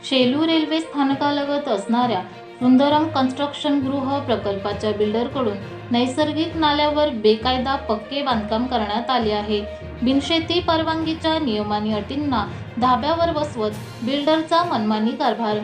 Shelu railway स्थानकालगत असणाऱ्या Sundaram construction गृह प्रकल्पाच्या बिल्डरकडून नैसर्गिक नाल्यावर बेकायदा पक्के बांधकाम करण्यात आले आहे। बिनशेती परवानगीच्या नियमांनी अटींना धाब्यावर बसवत बिल्डरचा मनमानी कारभार।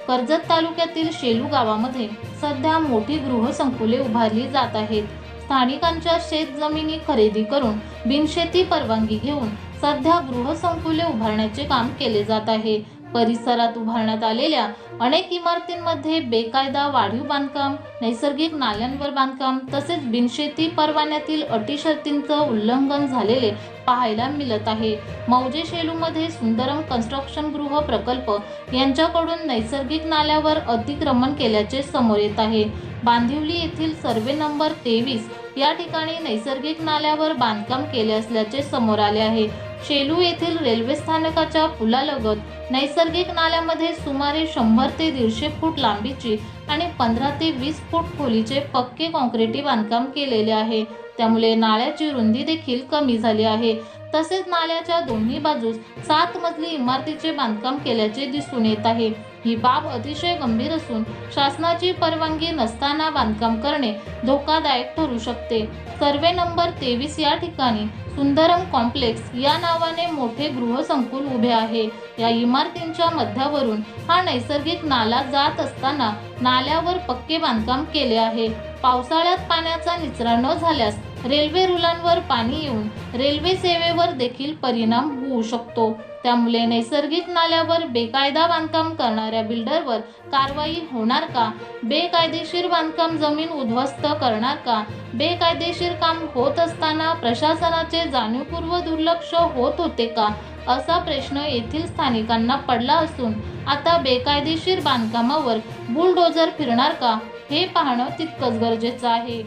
कर्जत तालुक्यातील शेलू गावामध्ये सध्या मोठी गृहसंकुले उभारली जात आहेत। स्थानिकांच्या शेतजमिनी खरेदी करून बिनशेती परवानगी घेऊन सध्या गृहसंकुले उभारण्याचे काम केले जात आहे। परिसरात उभारण्यात आलेल्या अनेक इमारतींमध्ये बेकायदा वाढीव बांधकाम, नैसर्गिक नाल्यांवर बांधकाम तसेच बिनशेती परवान्यातील अटी शर्तींचं उल्लंघन झालेले पाहायला मिळत आहे। मौजे शेलूमध्ये सुंदरम कन्स्ट्रक्शन गृह प्रकल्प यांच्याकडून नैसर्गिक नाल्यावर अतिक्रमण केल्याचे समोर येत आहे। बांदिवली येथील सर्वे नंबर 23 या ठिकाणी नैसर्गिक नाल्यावर बांधकाम केले असल्याचे समोर आले आहे। शेलू येथील रेल्वे स्थानकाच्या पुलालगत नैसर्गिक नाल्यामध्ये सुमारे 100 ते 150 फूट लांबीची आणि 15 ते 20 फूट खोलीचे पक्के कॉन्क्रिटी बांधकाम केलेले आहे। त्यामुळे नाल्याची रुंदी देखील कमी झाली आहे। तसेच नाल्याच्या दोन्ही बाजूस 7 मजली इमारतीचे बांधकाम केल्याचे दिसून येत आहे। ही बाब अतिशय गंभीर असून शासनाची परवानगी नसताना बांधकाम करणे धोकादायक ठरू शकते। सर्वे नंबर 23 या ठिकाणी सुंदरम कॉम्प्लेक्स या नावाने मोठे गृहसंकुल उभे आहे। या इमारतींच्या मध्यावरून हा नैसर्गिक नाला जात असताना नाल्यावर पक्के बांधकाम केले आहे। पावसाळ्यात पाण्याचा निचरा न झाल्यास रेल्वे रुळांवर पाणी येऊन रेल्वे सेवेवर देखील परिणाम होऊ शकतो। त्यामुळे नैसर्गिक नाल्यावर बेकायदा बांधकाम करणाऱ्या बिल्डरवर कारवाई होणार का? बेकायदेशीर बांधकाम जमीन उद्ध्वस्त करणार का? बेकायदेशीर काम होत असताना प्रशासनाचे जाणीवपूर्वक दुर्लक्ष होत होते का? असा प्रश्न येथील स्थानिकांना पडला असून आता बेकायदेशीर बांधकामावर बुलडोझर फिरणार का हे पाहणं तितकंच गरजेचं आहे।